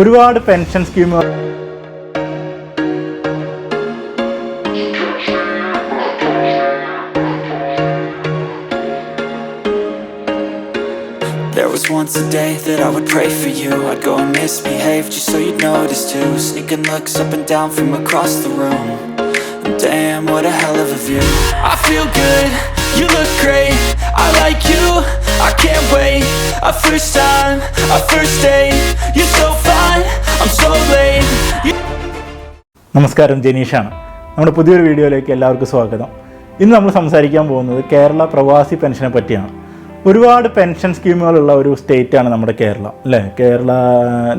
ഒരുപാട് പെൻഷൻ സ്കീമുകൾ There was once a day that I would pray for you. I'd go and misbehave just so you'd notice too. Sneaking looks up and down from across the room. And damn, what a hell of a view. I feel good, you look great, I like you, I can't wait. A first time, a first date, you're so fine, I'm so late. നമസ്കാരം, ജനീഷാണ്. നമ്മുടെ പുതിയൊരു വീഡിയോയിലേക്ക് എല്ലാവർക്കും സ്വാഗതം. ഇന്ന് നമ്മൾ സംസാരിക്കാൻ പോകുന്നത് കേരള പ്രവാസി പെൻഷനെ പറ്റിയാണ്. ഒരുപാട് പെൻഷൻ സ്കീമുകളുള്ള ഒരു സ്റ്റേറ്റാണ് നമ്മുടെ കേരളം, അല്ലേ?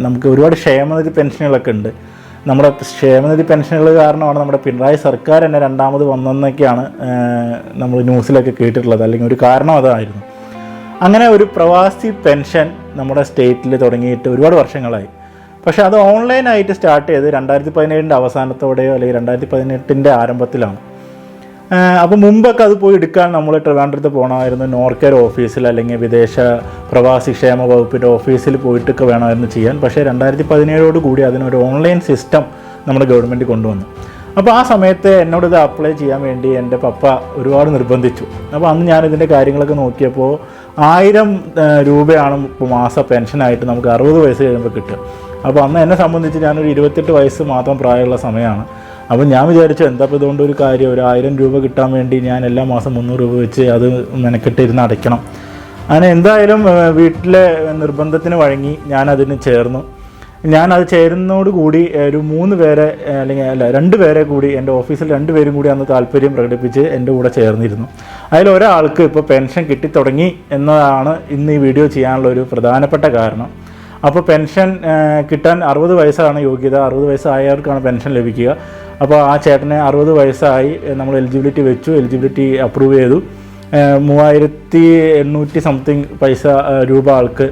നമുക്ക് ഒരുപാട് ക്ഷേമനിധി പെൻഷനുകളൊക്കെ ഉണ്ട്. നമ്മുടെ ക്ഷേമനിധി പെൻഷനുകൾ കാരണമാണ് നമ്മുടെ പിണറായി സർക്കാർ തന്നെ രണ്ടാമത് വന്നെന്നൊക്കെയാണ് നമ്മൾ ന്യൂസിലൊക്കെ കേട്ടിട്ടുള്ളത്, അല്ലെങ്കിൽ ഒരു കാരണം അതായിരുന്നു. അങ്ങനെ ഒരു പ്രവാസി പെൻഷൻ നമ്മുടെ സ്റ്റേറ്റിൽ തുടങ്ങിയിട്ട് ഒരുപാട് വർഷങ്ങളായി. പക്ഷേ അത് ഓൺലൈനായിട്ട് സ്റ്റാർട്ട് ചെയ്ത് 2017 അവസാനത്തോടെയോ അല്ലെങ്കിൽ 2018 ആരംഭത്തിലാണ്. അപ്പോൾ മുമ്പൊക്കെ അത് പോയി എടുക്കാൻ നമ്മൾ ട്രിവാൻഡ്രത്ത് പോകണമായിരുന്നു, നോർക്കർ ഓഫീസിൽ അല്ലെങ്കിൽ വിദേശ പ്രവാസി ക്ഷേമ വകുപ്പിൻ്റെ ഓഫീസിൽ പോയിട്ടൊക്കെ വേണമായിരുന്നു ചെയ്യാൻ. പക്ഷേ 2017 കൂടി അതിനൊരു ഓൺലൈൻ സിസ്റ്റം നമ്മുടെ ഗവൺമെൻറ് കൊണ്ടുവന്നു. അപ്പോൾ ആ സമയത്ത് എന്നോടിത് അപ്ലൈ ചെയ്യാൻ വേണ്ടി എൻ്റെ പപ്പ ഒരുപാട് നിർബന്ധിച്ചു. അപ്പോൾ അന്ന് ഞാനിതിൻ്റെ കാര്യങ്ങളൊക്കെ നോക്കിയപ്പോൾ 1000 രൂപയാണ് ഇപ്പോൾ മാസ പെൻഷനായിട്ട് നമുക്ക് 60 വയസ്സ് കഴിയുമ്പോൾ കിട്ടുക. അപ്പോൾ അന്ന് എന്നെ സംബന്ധിച്ച് ഞാനൊരു 28 വയസ്സ് മാത്രം പ്രായമുള്ള സമയമാണ്. അപ്പോൾ ഞാൻ വിചാരിച്ചു, എന്താ ഇപ്പോൾ ഇതുകൊണ്ട് ഒരു കാര്യം, ഒരു 1000 രൂപ കിട്ടാൻ വേണ്ടി ഞാൻ എല്ലാ മാസം 300 രൂപ വെച്ച് അത് മെനക്കെട്ടിരുന്ന് അടയ്ക്കണം. അങ്ങനെ എന്തായാലും വീട്ടിലെ നിർബന്ധത്തിന് വഴങ്ങി ഞാനതിന് ചേർന്നു. ഞാനത് ചേരുന്നതോടുകൂടി ഒരു 3 പേരെ അല്ലെങ്കിൽ 2 പേരെ കൂടി എൻ്റെ ഓഫീസിൽ 2 പേരും കൂടി അന്ന് താല്പര്യം പ്രകടിപ്പിച്ച് എൻ്റെ കൂടെ ചേർന്നിരുന്നു. അതിലൊരാൾക്ക് ഇപ്പോൾ പെൻഷൻ കിട്ടിത്തുടങ്ങി എന്നതാണ് ഇന്ന് ഈ വീഡിയോ ചെയ്യാനുള്ള ഒരു പ്രധാനപ്പെട്ട കാരണം. അപ്പോൾ പെൻഷൻ കിട്ടാൻ 60 വയസ്സാണ് യോഗ്യത, 60 വയസ്സായവർക്കാണ് പെൻഷൻ ലഭിക്കുക. അപ്പോൾ ആ ചേട്ടനെ 60 വയസ്സായി, നമ്മൾ എലിജിബിലിറ്റി വെച്ചു, എലിജിബിലിറ്റി അപ്രൂവ് ചെയ്തു. 3800 സംതിങ് രൂപ ആൾക്ക്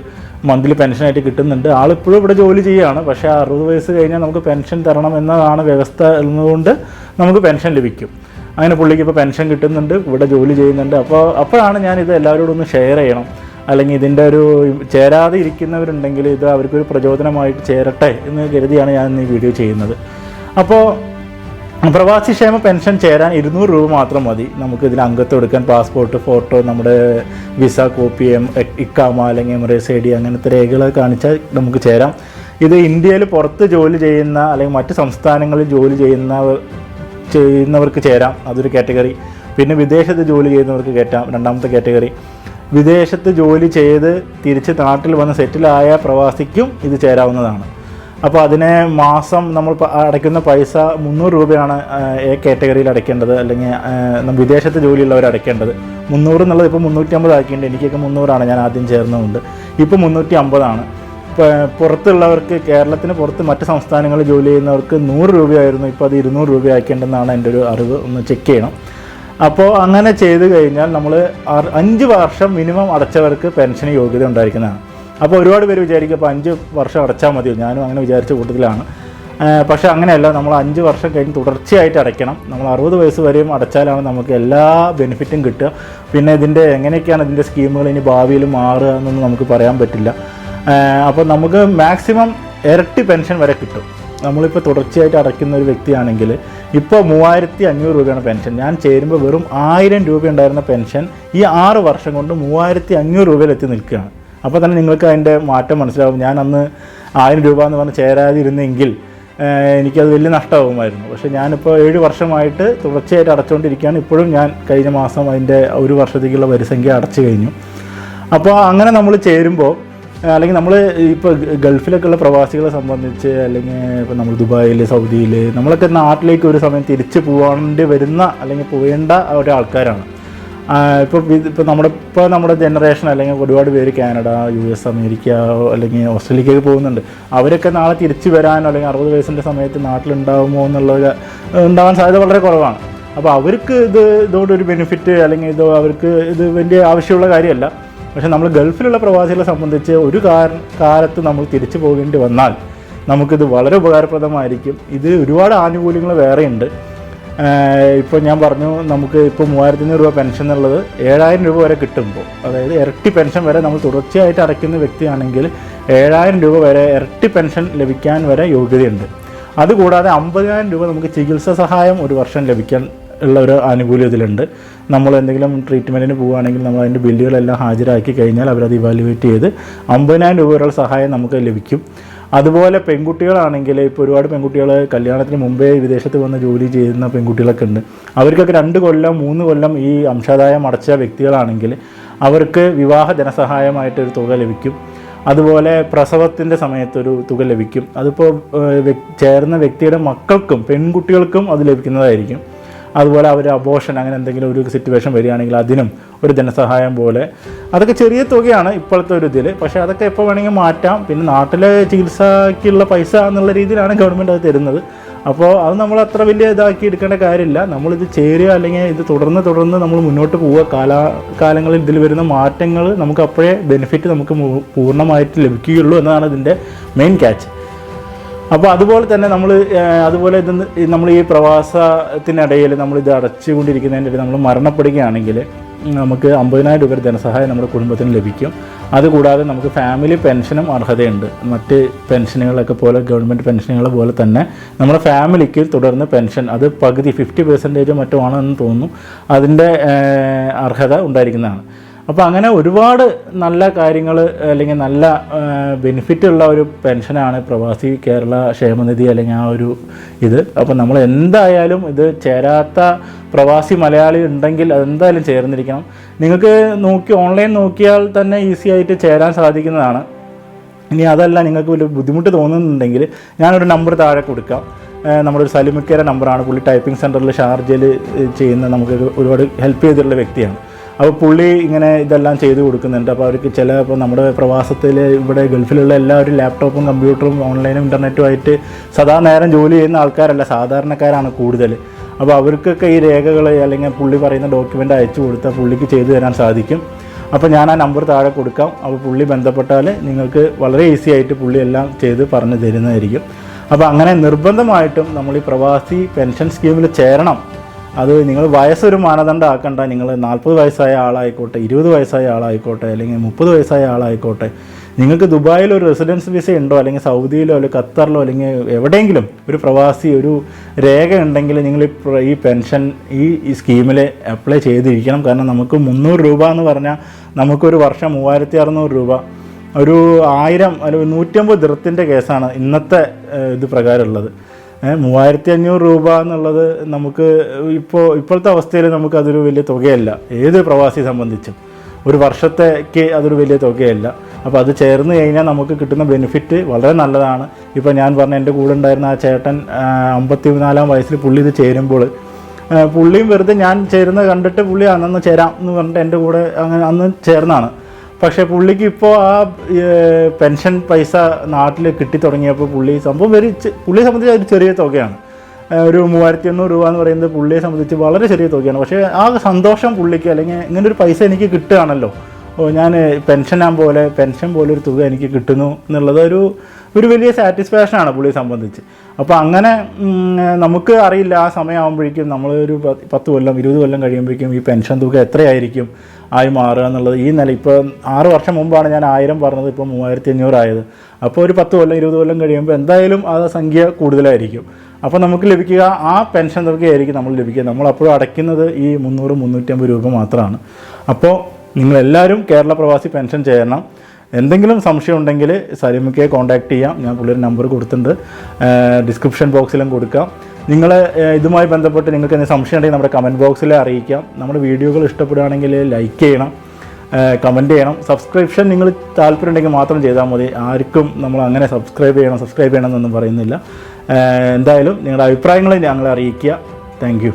മന്ത്ലി പെൻഷനായിട്ട് കിട്ടുന്നുണ്ട്. ആളിപ്പോഴും ഇവിടെ ജോലി ചെയ്യുകയാണ്. പക്ഷേ 60 വയസ്സ് കഴിഞ്ഞാൽ നമുക്ക് പെൻഷൻ തരണം എന്നതാണ് വ്യവസ്ഥ എന്നതുകൊണ്ട് നമുക്ക് പെൻഷൻ ലഭിക്കും. അങ്ങനെ പുള്ളിക്ക് ഇപ്പോൾ പെൻഷൻ കിട്ടുന്നുണ്ട്, ഇവിടെ ജോലി ചെയ്യുന്നുണ്ട്. അപ്പോഴാണ് ഞാനിത് എല്ലാവരോടും ഒന്ന് ഷെയർ ചെയ്യണം, അല്ലെങ്കിൽ ഇതിൻ്റെ ഒരു ചേരാതെ ഇരിക്കുന്നവരുണ്ടെങ്കിൽ ഇത് അവർക്കൊരു പ്രചോദനമായിട്ട് ചേരട്ടെ എന്ന് കരുതിയാണ് ഞാൻ ഇന്ന് ഈ വീഡിയോ ചെയ്യുന്നത്. അപ്പോൾ പ്രവാസി ക്ഷേമ പെൻഷൻ ചേരാൻ 200 രൂപ മാത്രം മതി. നമുക്ക് ഇതിൽ അംഗത്വം എടുക്കാൻ പാസ്പോർട്ട് ഫോട്ടോ, നമ്മുടെ വിസ കോപ്പി, ഇക്കാമ അല്ലെങ്കിൽ എമിറേറ്റ്സ് ID അങ്ങനത്തെ രേഖകളൊക്കെ കാണിച്ചാൽ നമുക്ക് ചേരാം. ഇത് ഇന്ത്യയിൽ പുറത്ത് ജോലി ചെയ്യുന്ന അല്ലെങ്കിൽ മറ്റ് സംസ്ഥാനങ്ങളിൽ ജോലി ചെയ്യുന്നവർക്ക് ചേരാം, അതൊരു കാറ്റഗറി. പിന്നെ വിദേശത്ത് ജോലി ചെയ്യുന്നവർക്ക് കയറ്റാം, രണ്ടാമത്തെ കാറ്റഗറി. വിദേശത്ത് ജോലി ചെയ്ത് തിരിച്ച് നാട്ടിൽ വന്ന് സെറ്റിലായ പ്രവാസിക്കും ഇത് ചേരാവുന്നതാണ്. അപ്പോൾ അതിനെ മാസം നമ്മൾ അടയ്ക്കുന്ന പൈസ 300 രൂപയാണ് എ കാറ്റഗറിയിൽ അടയ്ക്കേണ്ടത്, അല്ലെങ്കിൽ വിദേശത്ത് ജോലിയുള്ളവർ അടയ്ക്കേണ്ടത്. 300 എന്നുള്ളത് ഇപ്പോൾ 350 ആക്കിയിട്ടുണ്ട്. എനിക്കൊക്കെ 300ആണ്, ഞാൻ ആദ്യം ചേർന്നതുകൊണ്ട്. ഇപ്പോൾ 350ആണ്. ഇപ്പോൾ പുറത്തുള്ളവർക്ക്, കേരളത്തിന് പുറത്ത് മറ്റ് സംസ്ഥാനങ്ങളിൽ ജോലി ചെയ്യുന്നവർക്ക് 100 രൂപയായിരുന്നു, ഇപ്പോൾ അത് 200 രൂപ ആക്കേണ്ടതെന്നാണ് എൻ്റെ ഒരു അറിവ്. ഒന്ന് ചെക്ക് ചെയ്യണം. അപ്പോൾ അങ്ങനെ ചെയ്ത് കഴിഞ്ഞാൽ നമ്മൾ 5 വർഷം മിനിമം അടച്ചവർക്ക് പെൻഷന് യോഗ്യത ഉണ്ടായിരിക്കുന്നതാണ്. അപ്പോൾ ഒരുപാട് പേര് വിചാരിക്കും അപ്പോൾ 5 വർഷം അടച്ചാൽ മതിയോ, ഞാനും അങ്ങനെ വിചാരിച്ച കൂട്ടത്തിലാണ്. പക്ഷേ അങ്ങനെയല്ല, നമ്മൾ 5 വർഷം കഴിഞ്ഞ് തുടർച്ചയായിട്ട് അടയ്ക്കണം. നമ്മൾ 60 വയസ്സ് വരെയും അടച്ചാലാണ് നമുക്ക് എല്ലാ ബെനിഫിറ്റും കിട്ടുക. പിന്നെ എങ്ങനെയൊക്കെയാണ് ഇതിൻ്റെ സ്കീമുകൾ ഇനി ഭാവിയിൽ മാറുക എന്നൊന്നും നമുക്ക് പറയാൻ പറ്റില്ല. അപ്പോൾ നമുക്ക് മാക്സിമം ഇരട്ടി പെൻഷൻ വരെ കിട്ടും. നമ്മളിപ്പോൾ തുടർച്ചയായിട്ട് അടയ്ക്കുന്ന ഒരു വ്യക്തിയാണെങ്കിൽ ഇപ്പോൾ 3500 രൂപയാണ് പെൻഷൻ. ഞാൻ ചേരുമ്പോൾ വെറും 1000 രൂപ ഉണ്ടായിരുന്ന പെൻഷൻ ഈ 6 വർഷം കൊണ്ട് 3500 രൂപയിലെത്തി നിൽക്കുകയാണ്. അപ്പോൾ തന്നെ നിങ്ങൾക്ക് അതിൻ്റെ മാറ്റം മനസ്സിലാവും. ഞാൻ അന്ന് 1000 രൂപ എന്ന് പറഞ്ഞ് ചേരാതിരുന്നെങ്കിൽ എനിക്കത് വലിയ നഷ്ടമാകുമായിരുന്നു. പക്ഷേ ഞാനിപ്പോൾ 7 വർഷമായിട്ട് തുടർച്ചയായിട്ട് അടച്ചുകൊണ്ടിരിക്കുകയാണ്. ഇപ്പോഴും ഞാൻ കഴിഞ്ഞ മാസം അതിൻ്റെ 1 വർഷത്തേക്കുള്ള വരിസംഖ്യ അടച്ചു കഴിഞ്ഞു. അപ്പോൾ അങ്ങനെ നമ്മൾ ചേരുമ്പോൾ, അല്ലെങ്കിൽ നമ്മൾ ഇപ്പോൾ ഗൾഫിലൊക്കെ ഉള്ള പ്രവാസികളെ സംബന്ധിച്ച്, അല്ലെങ്കിൽ ഇപ്പോൾ നമ്മൾ ദുബായിൽ, സൗദിയിൽ, നമ്മളൊക്കെ നാട്ടിലേക്ക് ഒരു സമയം തിരിച്ച് പോകേണ്ടി വരുന്ന അല്ലെങ്കിൽ പോകേണ്ട ഒരാൾക്കാരാണ്. ഇപ്പോൾ നമ്മുടെ ജനറേഷൻ അല്ലെങ്കിൽ ഒരുപാട് പേര് കാനഡ, US, അമേരിക്ക അല്ലെങ്കിൽ ഓസ്ട്രേലിയക്കൊക്കെ പോകുന്നുണ്ട്. അവരൊക്കെ നാളെ തിരിച്ച് വരാനോ അല്ലെങ്കിൽ 60 വയസ്സിൻ്റെ സമയത്ത് നാട്ടിലുണ്ടാകുമോ എന്നുള്ളത് ഉണ്ടാകാൻ സാധ്യത വളരെ കുറവാണ്. അപ്പോൾ അവർക്ക് ഇതോടൊരു ബെനിഫിറ്റ് അല്ലെങ്കിൽ അവർക്ക് ഇത് വലിയ ആവശ്യമുള്ള കാര്യമല്ല. പക്ഷേ നമ്മൾ ഗൾഫിലുള്ള പ്രവാസികളെ സംബന്ധിച്ച് ഒരു കാലത്ത് നമ്മൾ തിരിച്ചു പോകേണ്ടി വന്നാൽ നമുക്കിത് വളരെ ഉപകാരപ്രദമായിരിക്കും. ഇത് ഒരുപാട് ആനുകൂല്യങ്ങൾ വേറെയുണ്ട്. ഇപ്പോൾ ഞാൻ പറഞ്ഞു, നമുക്ക് ഇപ്പോൾ 3500 രൂപ പെൻഷൻ എന്നുള്ളത് 7000 രൂപ വരെ കിട്ടുമ്പോൾ, അതായത് ഇരട്ടി പെൻഷൻ വരെ നമ്മൾ തുടർച്ചയായിട്ട് അടയ്ക്കുന്ന വ്യക്തിയാണെങ്കിൽ 7,000 രൂപ വരെ ഇരട്ടി പെൻഷൻ ലഭിക്കാൻ വരെ യോഗ്യതയുണ്ട്. അതുകൂടാതെ 50,000 രൂപ നമുക്ക് ചികിത്സാ സഹായം ഒരു വർഷം ലഭിക്കാൻ ഉള്ള ഒരു ആനുകൂല്യം ഇതിലുണ്ട്. നമ്മൾ എന്തെങ്കിലും ട്രീറ്റ്മെൻറ്റിന് പോവുകയാണെങ്കിൽ നമ്മൾ അതിൻ്റെ ബില്ലുകളെല്ലാം ഹാജരാക്കി കഴിഞ്ഞാൽ അവരത് ഇവാലുവേറ്റ് ചെയ്ത് 50,000 രൂപ വരെയുള്ള സഹായം നമുക്ക് ലഭിക്കും. അതുപോലെ പെൺകുട്ടികളാണെങ്കിൽ ഇപ്പോൾ ഒരുപാട് പെൺകുട്ടികൾ കല്യാണത്തിന് മുമ്പേ വിദേശത്ത് വന്ന് ജോലി ചെയ്യുന്ന പെൺകുട്ടികളൊക്കെ ഉണ്ട്. അവർക്കൊക്കെ 2 കൊല്ലം 3 കൊല്ലം ഈ അംശാദായം അടച്ച വ്യക്തികളാണെങ്കിൽ അവർക്ക് വിവാഹ ധനസഹായമായിട്ടൊരു തുക ലഭിക്കും. അതുപോലെ പ്രസവത്തിൻ്റെ സമയത്തൊരു തുക ലഭിക്കും. അതിപ്പോൾ ചേർന്ന വ്യക്തിയുടെ മക്കൾക്കും പെൺകുട്ടികൾക്കും അത് ലഭിക്കുന്നതായിരിക്കും. അതുപോലെ അവർ അബോർഷൻ അങ്ങനെ എന്തെങ്കിലും ഒരു സിറ്റുവേഷൻ വരികയാണെങ്കിൽ അതിനും ഒരു ധനസഹായം പോലെ, അതൊക്കെ ചെറിയ തുകയാണ് ഇപ്പോഴത്തെ ഒരു ഇതിൽ. പക്ഷേ അതൊക്കെ എപ്പോൾ വേണമെങ്കിൽ മാറ്റാം. പിന്നെ നാട്ടിലെ ചികിത്സയ്ക്കുള്ള പൈസ എന്നുള്ള രീതിയിലാണ് ഗവൺമെൻറ് അത് തരുന്നത്. അപ്പോൾ അത് നമ്മൾ അത്ര വലിയ ഇതാക്കി എടുക്കേണ്ട കാര്യമില്ല. നമ്മളിത് ചേരുക അല്ലെങ്കിൽ ഇത് തുടർന്ന് നമ്മൾ മുന്നോട്ട് പോവുക. കാലങ്ങളിൽ ഇതിൽ വരുന്ന മാറ്റങ്ങൾ നമുക്ക് അപ്പോഴേ ബെനിഫിറ്റ് നമുക്ക് പൂർണ്ണമായിട്ട് ലഭിക്കുകയുള്ളൂ എന്നതാണ് ഇതിൻ്റെ മെയിൻ ക്യാച്ച്. അപ്പോൾ അതുപോലെ തന്നെ അതുപോലെ നമ്മൾ ഈ പ്രവാസത്തിനിടയിൽ നമ്മളിത് അടച്ചുകൊണ്ടിരിക്കുന്നതിൻ്റെ ഇടയിൽ നമ്മൾ മരണപ്പെടുകയാണെങ്കിൽ നമുക്ക് 50,000 രൂപ ധനസഹായം നമ്മുടെ കുടുംബത്തിന് ലഭിക്കും. അതുകൂടാതെ നമുക്ക് ഫാമിലി പെൻഷനും അർഹതയുണ്ട്. മറ്റ് പെൻഷനുകളൊക്കെ പോലെ ഗവൺമെൻറ് പെൻഷനുകൾ പോലെ തന്നെ നമ്മുടെ ഫാമിലിക്ക് തുടർന്ന് പെൻഷൻ അത് പകുതി 50% മറ്റോ ആണെന്ന് തോന്നുന്നു അതിൻ്റെ അർഹത ഉണ്ടായിരിക്കുന്നതാണ്. അപ്പോൾ അങ്ങനെ ഒരുപാട് നല്ല കാര്യങ്ങൾ അല്ലെങ്കിൽ നല്ല ബെനിഫിറ്റുള്ള ഒരു പെൻഷനാണ് പ്രവാസി കേരള ക്ഷേമനിധി അല്ലെങ്കിൽ ആ ഒരു ഇത്. അപ്പോൾ നമ്മൾ എന്തായാലും ഇത് ചേരാത്ത പ്രവാസി മലയാളി ഉണ്ടെങ്കിൽ അതെന്തായാലും ചേർന്നിരിക്കണം. നിങ്ങൾക്ക് ഓൺലൈൻ നോക്കിയാൽ തന്നെ ഈസി ആയിട്ട് ചേരാൻ സാധിക്കുന്നതാണ്. ഇനി അതല്ല നിങ്ങൾക്ക് വലിയ ബുദ്ധിമുട്ട് തോന്നുന്നുണ്ടെങ്കിൽ ഞാനൊരു നമ്പർ താഴെ കൊടുക്കാം. നമ്മുടെ ഒരു സലിമിക്കയുടെ നമ്പറാണ്. പുള്ളി ടൈപ്പിംഗ് സെൻറ്ററിൽ ഷാർജയിൽ ചെയ്യുന്ന നമുക്ക് ഒരുപാട് ഹെൽപ്പ് ചെയ്തിട്ടുള്ള വ്യക്തിയാണ്. അപ്പോൾ പുള്ളി ഇങ്ങനെ ഇതെല്ലാം ചെയ്ത് കൊടുക്കുന്നുണ്ട്. അപ്പോൾ അവർക്ക് ഇപ്പോൾ നമ്മുടെ പ്രവാസത്തിൽ ഇവിടെ ഗൾഫിലുള്ള എല്ലാവരും ലാപ്ടോപ്പും കമ്പ്യൂട്ടറും ഓൺലൈനും ഇൻ്റർനെറ്റുമായിട്ട് സദാ നേരം ജോലി ചെയ്യുന്ന ആൾക്കാരല്ല, സാധാരണക്കാരാണ് കൂടുതൽ. അപ്പോൾ അവർക്കൊക്കെ ഈ രേഖകൾ അല്ലെങ്കിൽ പുള്ളി പറയുന്ന ഡോക്യുമെൻ്റ് അയച്ചു കൊടുത്താൽ പുള്ളിക്ക് ചെയ്തു തരാൻ സാധിക്കും. അപ്പോൾ ഞാൻ ആ നമ്പർ താഴെ കൊടുക്കാം. അപ്പോൾ പുള്ളി ബന്ധപ്പെട്ടാൽ നിങ്ങൾക്ക് വളരെ ഈസി ആയിട്ട് പുള്ളി എല്ലാം ചെയ്ത് പറഞ്ഞു തരുന്നതായിരിക്കും. അപ്പോൾ അങ്ങനെ നിർബന്ധമായിട്ടും നമ്മൾ ഈ പ്രവാസി പെൻഷൻ സ്കീമിൽ ചേരണം. അത് നിങ്ങൾ വയസ്സൊരു മാനദണ്ഡം ആക്കണ്ട. നിങ്ങൾ 40 വയസ്സായ ആളായിക്കോട്ടെ, 20 വയസ്സായ ആളായിക്കോട്ടെ, അല്ലെങ്കിൽ 30 വയസ്സായ ആളായിക്കോട്ടെ, നിങ്ങൾക്ക് ദുബായിൽ ഒരു റെസിഡൻസ് വിസ ഉണ്ടോ അല്ലെങ്കിൽ സൗദിയിലോ അല്ലെങ്കിൽ ഖത്തറിലോ അല്ലെങ്കിൽ എവിടെയെങ്കിലും ഒരു പ്രവാസി ഒരു രേഖ ഉണ്ടെങ്കിൽ നിങ്ങൾ ഈ പെൻഷൻ ഈ സ്കീമിൽ അപ്ലൈ ചെയ്തിരിക്കണം. കാരണം നമുക്ക് 300 രൂപ എന്ന് പറഞ്ഞാൽ നമുക്കൊരു വർഷം 3600 രൂപ, ഒരു 1000 അല്ലെങ്കിൽ 150 ദിർഹത്തിൻ്റെ കേസാണ് ഇന്നത്തെ ഇത് പ്രകാരമുള്ളത്. 3500 രൂപ എന്നുള്ളത് നമുക്ക് ഇപ്പോഴത്തെ അവസ്ഥയിൽ നമുക്കതൊരു വലിയ തുകയല്ല. ഏത് പ്രവാസിയെ സംബന്ധിച്ചും ഒരു വർഷത്തേക്ക് അതൊരു വലിയ തുകയല്ല. അപ്പോൾ അത് ചേർന്ന് കഴിഞ്ഞാൽ നമുക്ക് കിട്ടുന്ന ബെനിഫിറ്റ് വളരെ നല്ലതാണ്. ഇപ്പോൾ ഞാൻ പറഞ്ഞ എൻ്റെ കൂടെ ഉണ്ടായിരുന്ന ആ ചേട്ടൻ 54-ാം വയസ്സിൽ പുള്ളി ഇത് ചേരുമ്പോൾ പുള്ളിയും വെറുതെ ഞാൻ ചേരുന്നത് കണ്ടിട്ട് പുള്ളി അന്നൊന്ന് ചേരാം എന്ന് പറഞ്ഞിട്ട് എൻ്റെ കൂടെ അങ്ങനെ അന്ന് ചേർന്നാണ്. പക്ഷേ പുള്ളിക്ക് ഇപ്പോൾ ആ പെൻഷൻ പൈസ നാട്ടിൽ കിട്ടി തുടങ്ങിയപ്പോൾ പുള്ളിയെ സംബന്ധിച്ച് ഒരു ചെറിയ തുകയാണ്. ഒരു 3800 രൂപ എന്ന് പറയുന്നത് പുള്ളിയെ സംബന്ധിച്ച് വളരെ ചെറിയ തുകയാണ്. പക്ഷേ ആ സന്തോഷം പുള്ളിക്ക് അല്ലെങ്കിൽ ഇങ്ങനൊരു പൈസ എനിക്ക് കിട്ടുകയാണല്ലോ, ഞാൻ പെൻഷൻ പോലെ ഒരു തുക എനിക്ക് കിട്ടുന്നു എന്നുള്ളത് ഒരു വലിയ സാറ്റിസ്ഫാക്ഷനാണ് പുള്ളിയെ സംബന്ധിച്ച്. അപ്പോൾ അങ്ങനെ നമുക്ക് അറിയില്ല ആ സമയമാകുമ്പോഴേക്കും നമ്മളൊരു 10 കൊല്ലം 20 കൊല്ലം കഴിയുമ്പോഴേക്കും ഈ പെൻഷൻ തുക എത്രയായിരിക്കും ആയി മാറുക എന്നുള്ളത്. ഈ നില ഇപ്പോൾ 6 വർഷം മുമ്പാണ് ഞാൻ 1000 പറഞ്ഞത്, ഇപ്പോൾ 3500 ആയത്. അപ്പോൾ ഒരു 10 കൊല്ലം 20 കൊല്ലം കഴിയുമ്പോൾ എന്തായാലും ആ സംഖ്യ കൂടുതലായിരിക്കും. അപ്പോൾ നമുക്ക് ലഭിക്കുക ആ പെൻഷൻ തുകയായിരിക്കും നമ്മൾ ലഭിക്കുക. നമ്മളപ്പോഴും അടയ്ക്കുന്നത് ഈ 300-350 രൂപ മാത്രമാണ്. അപ്പോൾ നിങ്ങളെല്ലാവരും കേരള പ്രവാസി പെൻഷൻ ചേരണം. എന്തെങ്കിലും സംശയം ഉണ്ടെങ്കിൽ സലിമിക്കയെ കോൺടാക്റ്റ് ചെയ്യാം. ഞാൻ പുള്ളിയുടെ നമ്പർ കൊടുത്തിട്ടുണ്ട്, ഡിസ്ക്രിപ്ഷൻ ബോക്സിലും കൊടുക്കാം. നിങ്ങൾ ഇതുമായി ബന്ധപ്പെട്ട് നിങ്ങൾക്ക് എന്തെങ്കിലും സംശയം ഉണ്ടെങ്കിൽ നമ്മുടെ കമൻറ്റ് ബോക്സിൽ അറിയിക്കാം. നമ്മുടെ വീഡിയോകൾ ഇഷ്ടപ്പെടുകയാണെങ്കിൽ ലൈക്ക് ചെയ്യണം, കമൻറ്റ് ചെയ്യണം. സബ്സ്ക്രിപ്ഷൻ നിങ്ങൾ താല്പര്യമുണ്ടെങ്കിൽ മാത്രം ചെയ്താൽ മതി. ആർക്കും നമ്മൾ അങ്ങനെ സബ്സ്ക്രൈബ് ചെയ്യണം എന്നൊന്നും പറയുന്നില്ല. എന്തായാലും നിങ്ങളുടെ അഭിപ്രായങ്ങൾ ഞങ്ങളെ അറിയിക്കുക. Thank you.